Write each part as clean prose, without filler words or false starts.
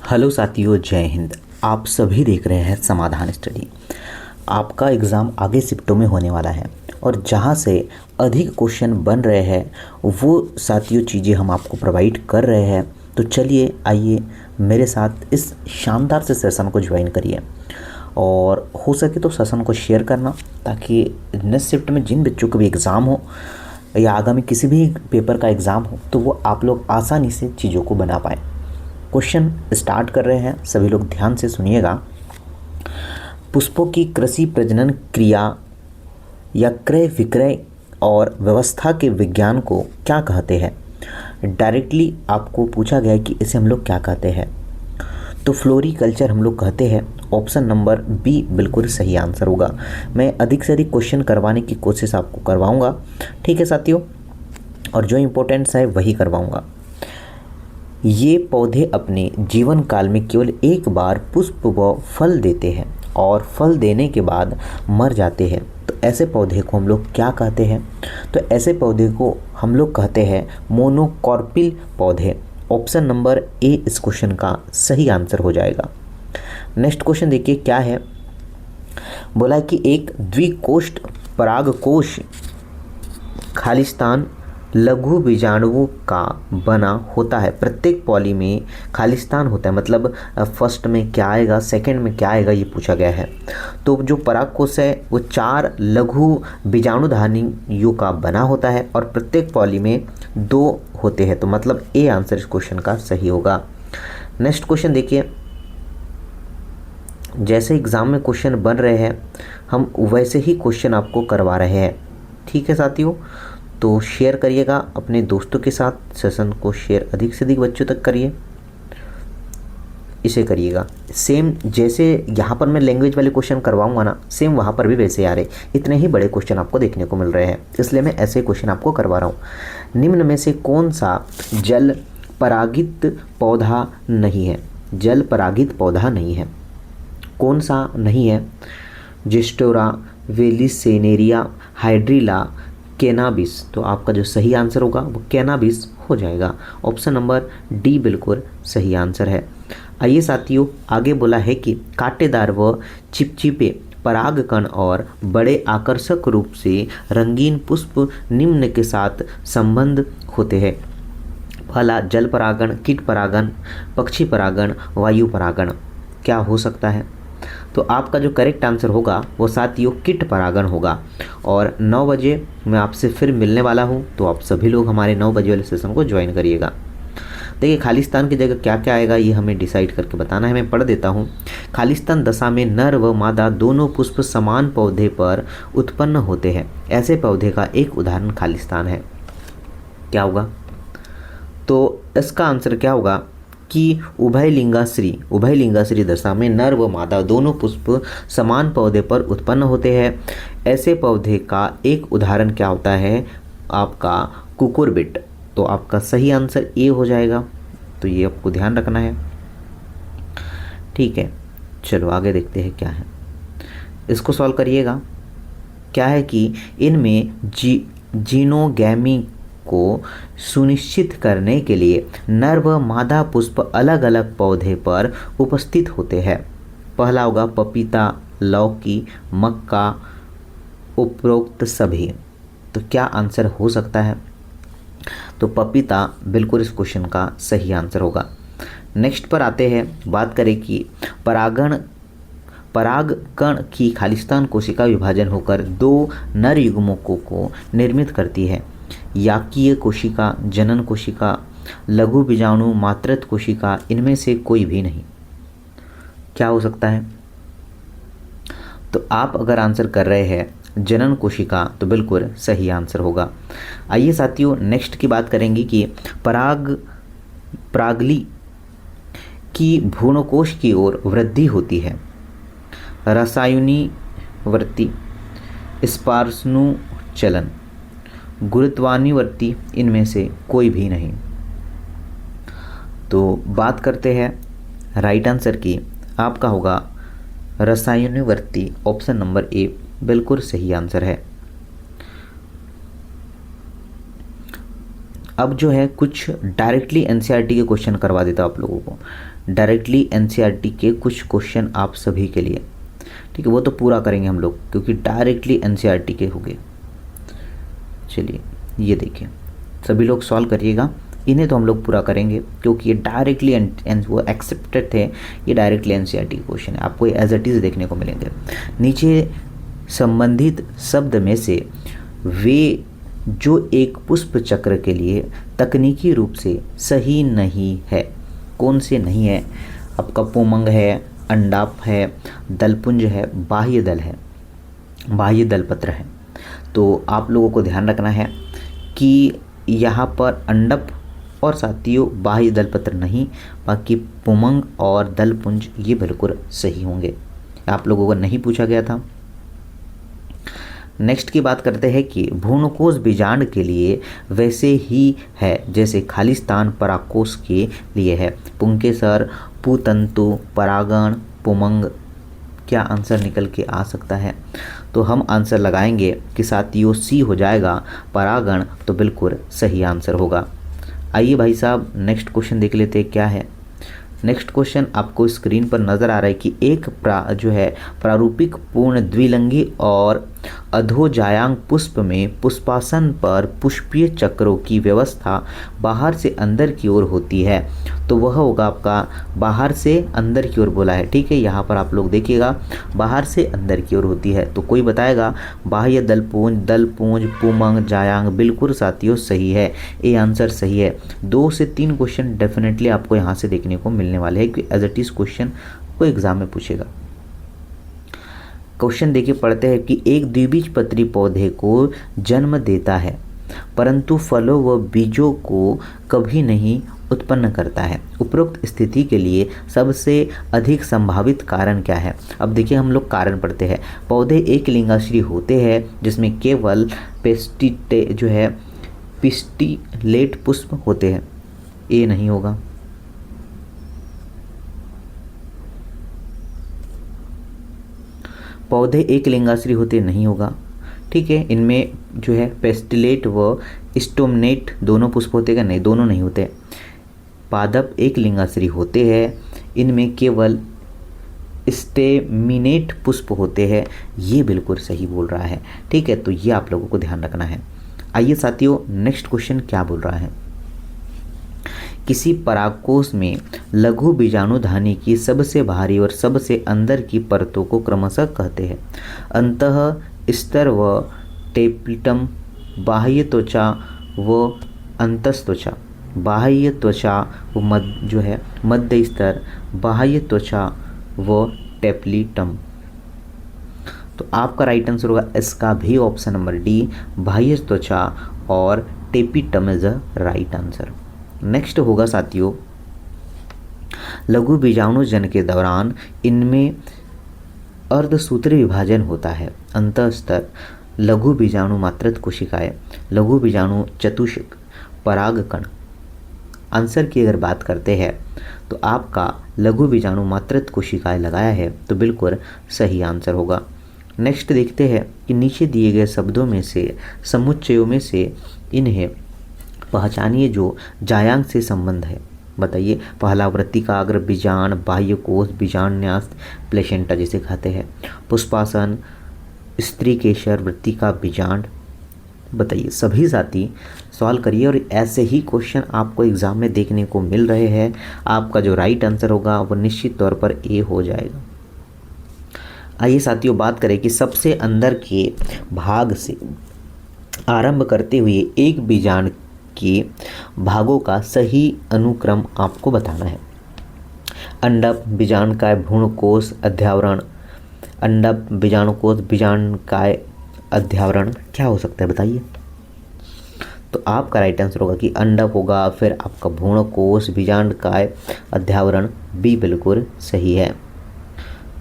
Hello साथियों, जय हिंद। आप सभी देख रहे हैं समाधान स्टडी। आपका एग्ज़ाम आगे शिफ्टों में होने वाला है और जहां से अधिक क्वेश्चन बन रहे हैं वो साथियों चीज़ें हम आपको प्रोवाइड कर रहे हैं। तो चलिए आइए मेरे साथ इस शानदार से सेशन को ज्वाइन करिए और हो सके तो सेशन को शेयर करना, ताकि नेक्स्ट शिफ्ट में जिन बच्चों को भी एग्ज़ाम हो या आगामी किसी भी पेपर का एग्ज़ाम हो तो वो आप लोग आसानी से चीज़ों को बना पाएँ। क्वेश्चन स्टार्ट कर रहे हैं, सभी लोग ध्यान से सुनिएगा। पुष्पों की कृषि प्रजनन क्रिया या क्रय विक्रय और व्यवस्था के विज्ञान को क्या कहते हैं? डायरेक्टली आपको पूछा गया है कि इसे हम लोग क्या कहते हैं, तो फ्लोरीकल्चर हम लोग कहते हैं। ऑप्शन नंबर बी बिल्कुल सही आंसर होगा। मैं अधिक से अधिक क्वेश्चन करवाने की कोशिश आपको करवाऊंगा, ठीक है साथियों, और जो इम्पोर्टेंट्स है वही करवाऊंगा। ये पौधे अपने जीवन काल में केवल एक बार पुष्प व फल देते हैं और फल देने के बाद मर जाते हैं, तो ऐसे पौधे को हम लोग क्या कहते हैं? तो ऐसे पौधे को हम लोग कहते हैं मोनोकॉर्पिल पौधे। ऑप्शन नंबर ए इस क्वेश्चन का सही आंसर हो जाएगा। नेक्स्ट क्वेश्चन देखिए क्या है। बोला कि एक द्विकोष्ठ परागकोश खालिस्तान लघु बीजाणुओं का बना होता है। प्रत्येक पॉली में खालिस्तान होता है, मतलब फर्स्ट में क्या आएगा, सेकंड में क्या आएगा, ये पूछा गया है। तो जो परागकोश है वो 4 लघु बीजाणुधानियों का बना होता है और प्रत्येक पॉली में 2 होते हैं, तो मतलब ए आंसर इस क्वेश्चन का सही होगा। नेक्स्ट क्वेश्चन देखिए। जैसे एग्ज़ाम में क्वेश्चन बन रहे हैं हम वैसे ही क्वेश्चन आपको करवा रहे हैं, ठीक है साथियों। तो शेयर करिएगा अपने दोस्तों के साथ, सेशन को शेयर अधिक से अधिक बच्चों तक करिए, इसे करिएगा। सेम जैसे यहाँ पर मैं लैंग्वेज वाले क्वेश्चन करवाऊंगा ना, सेम वहाँ पर भी वैसे आ रहे, इतने ही बड़े क्वेश्चन आपको देखने को मिल रहे हैं, इसलिए मैं ऐसे क्वेश्चन आपको करवा रहा हूँ। निम्न में से कौन सा जल परागित पौधा नहीं है? जल परागित पौधा नहीं है, कौन सा नहीं है? जिस्टोरा, वेलिसेनेरिया, हाइड्रिला, कैनाबिस। तो आपका जो सही आंसर होगा वो कैनाबिस हो जाएगा। ऑप्शन नंबर डी बिल्कुल सही आंसर है। आइए साथियों, आगे बोला है कि कांटेदार व चिपचिपे परागकण और बड़े आकर्षक रूप से रंगीन पुष्प निम्न के साथ संबंध होते हैं। पहला जल परागण, कीट परागण, पक्षी परागण, वायु परागण। क्या हो सकता है? तो आपका जो करेक्ट आंसर होगा वो साथियों कीट परागण होगा। और 9 बजे मैं आपसे फिर मिलने वाला हूँ, तो आप सभी लोग हमारे 9 बजे वाले सेशन को ज्वाइन करिएगा। देखिए खालिस्तान की जगह क्या क्या आएगा ये हमें डिसाइड करके बताना है। मैं पढ़ देता हूँ। खालिस्तान दशा में नर व मादा दोनों पुष्प समान पौधे पर उत्पन्न होते हैं। ऐसे पौधे का एक उदाहरण खालिस्तान है। क्या होगा? तो इसका आंसर क्या होगा कि उभयलिंगाश्री दशा में नर व मादा दोनों पुष्प समान पौधे पर उत्पन्न होते हैं। ऐसे पौधे का एक उदाहरण क्या होता है? आपका कुकुरबिट। तो आपका सही आंसर ए हो जाएगा, तो ये आपको ध्यान रखना है, ठीक है। चलो आगे देखते हैं क्या है, इसको सॉल्व करिएगा। क्या है कि इनमें जीनोगैमी को सुनिश्चित करने के लिए नर व मादा पुष्प अलग अलग पौधे पर उपस्थित होते हैं। पहला होगा पपीता, लौकी, मक्का, उपरोक्त सभी। तो क्या आंसर हो सकता है? तो पपीता बिल्कुल इस क्वेश्चन का सही आंसर होगा। नेक्स्ट पर आते हैं, बात करें कि परागकण की खालिस्तान कोशिका विभाजन होकर 2 नर युग्मकों को निर्मित करती है। याकीय कोशिका, जनन कोशिका, लघु बीजाणु, मातृत्व कोशिका, इनमें से कोई भी नहीं। क्या हो सकता है? तो आप अगर आंसर कर रहे हैं जनन कोशिका तो बिल्कुल सही आंसर होगा। आइए साथियों नेक्स्ट की बात करेंगे कि परागली की भ्रूणकोश की ओर वृद्धि होती है। रसायनीवर्ती, स्पार्शनुचलन, गुरुत्वानुवर्ती, इनमें से कोई भी नहीं। तो बात करते हैं राइट आंसर की। आपका होगा रसायनुवर्ती। ऑप्शन नंबर ए बिल्कुल सही आंसर है। अब जो है कुछ डायरेक्टली एनसीईआरटी के क्वेश्चन करवा देता हूँ आप लोगों को। डायरेक्टली एनसीईआरटी के कुछ क्वेश्चन आप सभी के लिए, ठीक है, वो तो पूरा करेंगे हम लोग क्योंकि डायरेक्टली एनसीईआरटी के हो गए। चलिए ये देखिए, सभी लोग सॉल्व करिएगा, इन्हें तो हम लोग पूरा करेंगे क्योंकि ये डायरेक्टली वो एक्सेप्टेड थे, ये डायरेक्टली एनसीईआरटी के क्वेश्चन है, आपको एज इट इज़ देखने को मिलेंगे। नीचे संबंधित शब्द में से वे जो एक पुष्प चक्र के लिए तकनीकी रूप से सही नहीं है, कौन से नहीं है? आपका पुमंग है, अंडाप है, दलपुंज है, बाह्य दल है, बाह्य दलपत्र है। तो आप लोगों को ध्यान रखना है कि यहाँ पर अंडप और साथियों बाह्य दलपत्र नहीं, बाकी पुमंग और दलपुंज ये बिल्कुल सही होंगे, आप लोगों को नहीं पूछा गया था। नेक्स्ट की बात करते हैं कि भ्रूणकोश बीजांड के लिए वैसे ही है जैसे खालिस्तान परागकोश के लिए है। पुंकेसर, पुतंतु, परागण, पुमंग, क्या आंसर निकल के आ सकता है? तो हम आंसर लगाएंगे कि साथियों सी हो जाएगा, परागण तो बिल्कुल सही आंसर होगा। आइए भाई साहब नेक्स्ट क्वेश्चन देख लेते हैं क्या है। नेक्स्ट क्वेश्चन आपको स्क्रीन पर नज़र आ रहा है कि एक जो है प्रारूपिक पूर्ण द्विलिंगी और अधोजायांग पुष्प में पुष्पासन पर पुष्पीय चक्रों की व्यवस्था बाहर से अंदर की ओर होती है, तो वह होगा आपका बाहर से अंदर की ओर बोला है, ठीक है। यहाँ पर आप लोग देखिएगा बाहर से अंदर की ओर होती है, तो कोई बताएगा बाह्य दलपुंज, पुमंग, जायांग, बिल्कुल साथियों सही है, ये आंसर सही है। 2 से 3 क्वेश्चन डेफिनेटली आपको यहाँ से देखने को मिलने वाले हैं कि एज इट इज क्वेश्चन को एग्जाम में पूछेगा। क्वेश्चन देखिए पढ़ते हैं कि एक द्विबीजपत्री पौधे को जन्म देता है परंतु फलों व बीजों को कभी नहीं उत्पन्न करता है। उपरोक्त स्थिति के लिए सबसे अधिक संभावित कारण क्या है? अब देखिए हम लोग कारण पढ़ते हैं। पौधे एक लिंगाश्री होते हैं जिसमें केवल पिस्टिलेट पुष्प होते हैं, ये नहीं होगा। पौधे एक लिंगाश्री होते नहीं होगा, ठीक है। इनमें जो है पेस्टिलेट व स्टोमनेट दोनों पुष्प होते क्या? नहीं, दोनों नहीं होते। पादप एक लिंगाश्री होते हैं, इनमें केवल स्टेमिनेट पुष्प होते हैं, ये बिल्कुल सही बोल रहा है, ठीक है। तो ये आप लोगों को ध्यान रखना है। आइए साथियों नेक्स्ट क्वेश्चन क्या बोल रहा है। किसी परागकोश में लघु बीजाणुधानी की सबसे बाहरी और सबसे अंदर की परतों को क्रमशः कहते हैं अंतः स्तर व टेप्लिटम, बाह्य त्वचा व अंतस्त्वचा। बाह्य त्वचा व जो है मध्य स्तर, बाह्य त्वचा व टेप्लिटम। तो आपका राइट आंसर होगा इसका भी ऑप्शन नंबर डी, बाह्य त्वचा और tapetum is the right answer. Next होगा साथियों लघु बीजाणु जन के दौरान इनमें अर्धसूत्री विभाजन होता है। अंतःस्तर लघु बीजाणु मात्रक कोशिकाएं, लघु बीजाणु चतुष्क, परागकण। आंसर की अगर बात करते हैं तो आपका लघु बीजाणु मात्रक कोशिकाएं लगाया है तो बिल्कुल सही आंसर होगा। नेक्स्ट देखते हैं कि नीचे दिए गए शब्दों में से समुच्चयों में से इन्हें पहचानिए जो जायांग से संबंध है। बताइए। पहला वृत्तिकाग्र बीजांड, बाह्य कोश, बीजांडन्यास, प्लेसेंटा जिसे कहते हैं, पुष्पासन, स्त्री केशर, वृत्तिका बीजांड। बताइए सभी साथी सॉल्व करिए और ऐसे ही क्वेश्चन आपको एग्जाम में देखने को मिल रहे हैं। आपका जो राइट आंसर होगा वो निश्चित तौर पर ए हो जाएगा। आइए साथियों बात करें कि सबसे अंदर के भाग से आरंभ करते हुए एक बीजांड के भागों का सही अनुक्रम आपको बताना है। अंडप, बीजांडकाय, भ्रूणकोश, अध्यावरण। अंडप, बीजाणुकोश, बीजांडकाय, अध्यावरण क्या हो सकता है बताइए। तो आपका राइट आंसर होगा कि अंडप होगा, फिर आपका भ्रूणकोश, बीजांडकाय, अध्यावरण बी बिल्कुल सही है।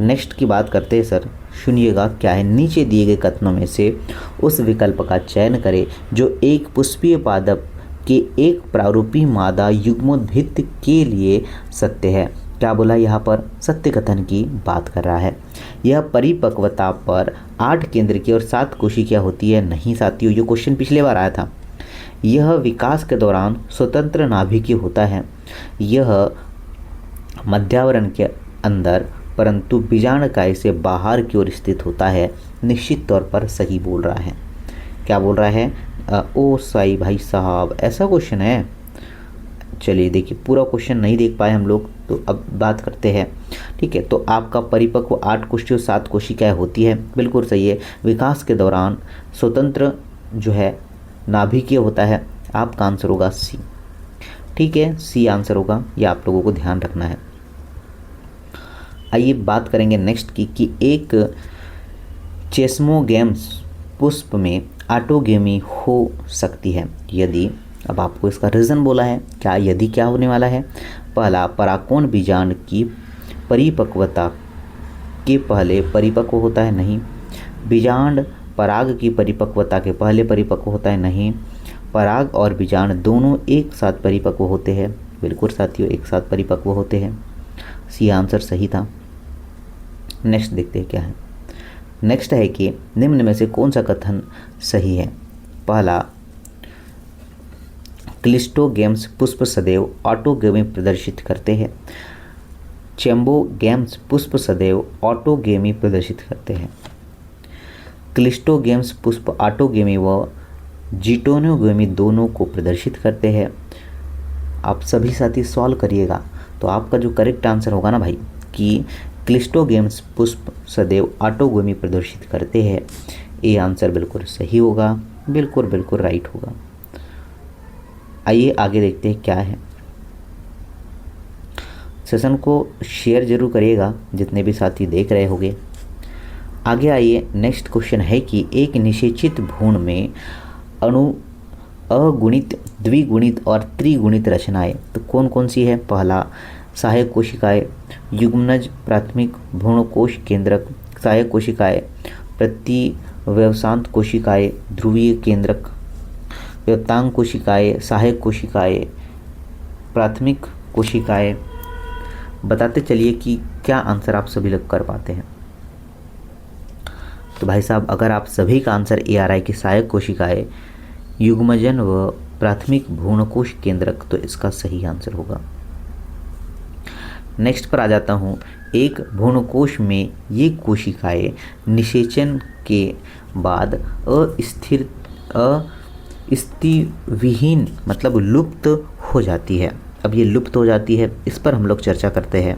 नेक्स्ट की बात करते हैं सर, सुनिएगा क्या है। नीचे दिए गए कथनों में से उस विकल्प का चयन करें जो एक पुष्पीय पादप के एक प्रारूपी मादा युग्मोद्भिद के लिए सत्य है। क्या बोला यहाँ पर? सत्य कथन की बात कर रहा है। यह परिपक्वता पर 8 केंद्र की और 7 कोशिकाएं होती है। नहीं साथियों, ये क्वेश्चन पिछले बार आया था। यह विकास के दौरान स्वतंत्र नाभिकीय होता है। यह मध्यावरण के अंदर परंतु बीजांडकाय से बाहर की ओर स्थित होता है। निश्चित तौर पर सही बोल रहा है। क्या बोल रहा है? ओ साई भाई साहब, ऐसा क्वेश्चन है। चलिए देखिए, पूरा क्वेश्चन नहीं देख पाए हम लोग, तो अब बात करते हैं। ठीक है, तो आपका परिपक्व 8 कोशिका और 7 कोशिकाएं होती है, बिल्कुल सही है। विकास के दौरान स्वतंत्र जो है नाभिकीय होता है। आपका आंसर होगा सी। ठीक है, सी आंसर होगा, ये आप लोगों को ध्यान रखना है। आइए बात करेंगे नेक्स्ट की कि एक चेस्मोगेम्स पुष्प में ऑटोगेमी हो सकती है यदि, अब आपको इसका रीज़न बोला है। क्या यदि क्या होने वाला है? पहला, परागकण बीजांड की परिपक्वता के पहले परिपक्व होता है, नहीं। बीजांड पराग की परिपक्वता के पहले परिपक्व होता है, नहीं। पराग और बीजांड दोनों एक साथ परिपक्व होते हैं, बिल्कुल साथियों, एक साथ परिपक्व होते हैं। सी आंसर सही था। नेक्स्ट देखते हैं क्या है। नेक्स्ट है कि निम्न में से कौन सा कथन सही है? पहला, क्लिस्टोगेम्स पुष्प सदैव ऑटोगेमी प्रदर्शित करते हैं। चेम्बोगेम्स पुष्प सदैव ऑटोगेमी प्रदर्शित करते हैं। क्लिस्टोगेम्स पुष्प ऑटोगेमी व जीटोनोगेमी दोनों को प्रदर्शित करते हैं। आप सभी साथी सॉल्व करिएगा, तो आपका जो करेक्ट आंसर होगा ना भाई, कि क्लिस्टोगेम्स पुष्प सदैव ऑटोगेमी प्रदर्शित करते हैं, ये आंसर बिल्कुल सही होगा, बिल्कुल बिल्कुल राइट होगा। आइए आगे देखते हैं क्या है। सेशन को शेयर जरूर करिएगा जितने भी साथी देख रहे होंगे। आगे आइए, नेक्स्ट क्वेश्चन है कि एक निषेचित भ्रूण में अणु अगुणित, द्विगुणित और त्रिगुणित रचनाएं तो कौन कौन सी है? पहला, सहायक कोशिकाएं, युग्मनज प्राथमिक भ्रूणकोश केंद्रक, सहायक कोशिकाएं, प्रतिव्यवसांत कोशिकाएं, ध्रुवीय केंद्रक, व्युत्तांग कोशिकाएं, सहायक कोशिकाएं, प्राथमिक कोशिकाएं। बताते चलिए कि क्या आंसर आप सभी लोग कर पाते हैं। तो भाई साहब, अगर आप सभी का आंसर ए आ रहा है कि सहायक कोशिकाएं, युग्मजन व प्राथमिक भ्रूणकोश केंद्रक, तो इसका सही आंसर होगा। नेक्स्ट पर आ जाता हूँ। एक भ्रूणकोश में ये कोशिकाएं निषेचन के बाद अस्थिविहीन मतलब लुप्त हो जाती है। अब ये लुप्त हो जाती है, इस पर हम लोग चर्चा करते हैं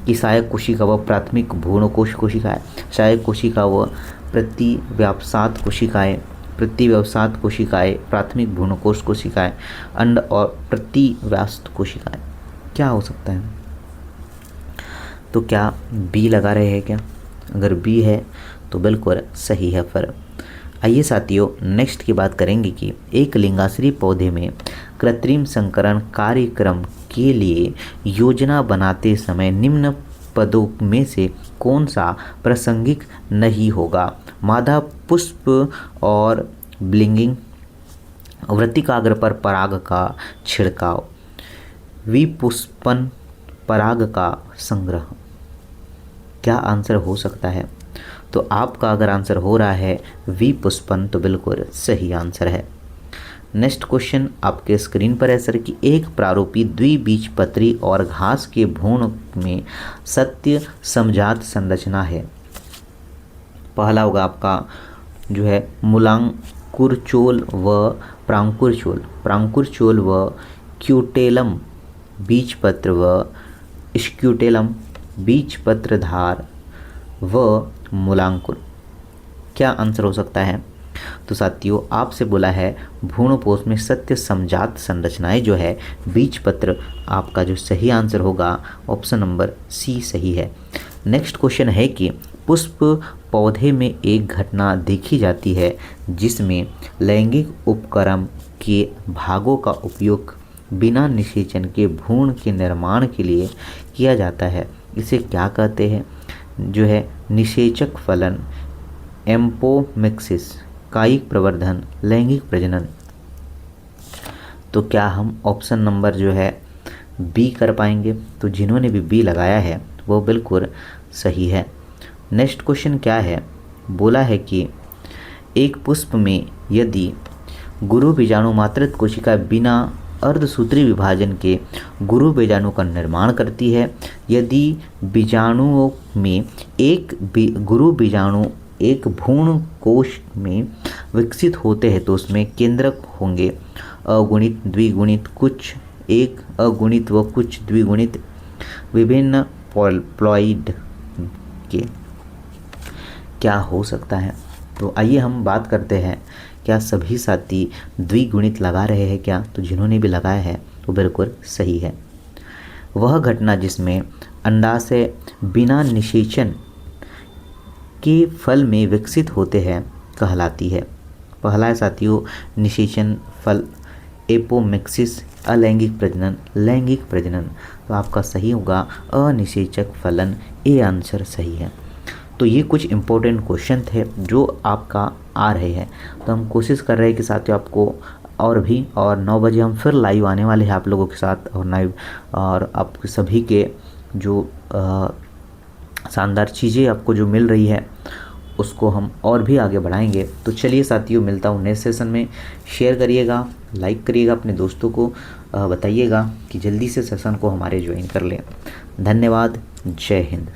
कि सहायक कोशिका व प्राथमिक भ्रूणकोश कोशिकाएं, सहायक कोशिका व प्रतिव्यापसात कोशिकाएं, प्रतिव्यवसात कोशिकाएं, प्राथमिक भ्रूणकोश कोशिकाएं, अंड और प्रतिव्यास्त कोशिकाएं। क्या हो सकता है? तो क्या बी लगा रहे हैं क्या? अगर बी है तो बिल्कुल सही है फिर। आइए साथियों, नेक्स्ट की बात करेंगे कि एक लिंगाश्री पौधे में कृत्रिम संकरण कार्यक्रम के लिए योजना बनाते समय निम्न पदों में से कौन सा प्रासंगिक नहीं होगा? मादा पुष्प और ब्लिंगिंग, वृत्तिकाग्र पर पराग का छिड़काव, विपुष्पन, पराग का संग्रह। क्या आंसर हो सकता है? तो आपका अगर आंसर हो रहा है विपुष्पन, तो बिल्कुल सही आंसर है। नेक्स्ट क्वेश्चन आपके स्क्रीन पर है सर कि एक प्रारूपी द्विबीजपत्री और घास के भ्रूण में सत्य समजात संरचना है। पहला होगा आपका जो है मूलांकुरचोल व प्रांकुरचोल, प्रांकुरचोल व क्यूटेलम बीजपत्र व स्क्यूटेलम बीजपत्रधार व मूलांकुर। क्या आंसर हो सकता है? तो साथियों, आपसे बोला है भ्रूणपोष में सत्य समजात संरचनाएं जो है बीजपत्र, आपका जो सही आंसर होगा ऑप्शन नंबर सी सही है। नेक्स्ट क्वेश्चन है कि पुष्प पौधे में एक घटना देखी जाती है जिसमें लैंगिक उपक्रम के भागों का उपयोग बिना निषेचन के भ्रूण के निर्माण के लिए किया जाता है। इसे क्या कहते हैं? जो है निषेचक फलन, एम्पोमिक्सिस, कायिक प्रवर्धन, लैंगिक प्रजनन। तो क्या हम ऑप्शन नंबर जो है बी कर पाएंगे? तो जिन्होंने भी बी लगाया है वो बिल्कुल सही है। नेक्स्ट क्वेश्चन क्या है? बोला है कि एक पुष्प में यदि गुरु बीजाणु मातृत्व कोशिका बिना अर्धसूत्री विभाजन के गुरु बीजाणु का निर्माण करती है। यदि बीजाणुओं में गुरु बीजाणु एक भ्रूण कोश में विकसित होते हैं तो उसमें केंद्रक होंगे अगुणित, द्विगुणित, कुछ एक अगुणित व कुछ द्विगुणित विभिन्न प्लॉइड के। क्या हो सकता है? तो आइए हम बात करते हैं, क्या सभी साथी द्विगुणित लगा रहे हैं क्या? तो जिन्होंने भी लगाया है तो बिल्कुल सही है। वह घटना जिसमें अंडाशय बिना निषेचन के फल में विकसित होते हैं कहलाती है। पहला है साथियों निषेचन फल, एपोमिक्सिस, अलैंगिक प्रजनन, लैंगिक प्रजनन। तो आपका सही होगा अनिषेचक फलन, ए आंसर सही है। तो ये कुछ इम्पोर्टेंट क्वेश्चन थे जो आपका आ रहे हैं। तो हम कोशिश कर रहे हैं कि साथियों आपको और 9 बजे हम फिर लाइव आने वाले हैं आप लोगों के साथ और आप सभी के जो शानदार चीज़ें आपको जो मिल रही है उसको हम और भी आगे बढ़ाएंगे। तो चलिए साथियों, मिलता हूँ नेक्स्ट सेशन में। शेयर करिएगा, लाइक करिएगा, अपने दोस्तों को बताइएगा कि जल्दी से सेशन को हमारे ज्वाइन कर लें। धन्यवाद। जय हिंद।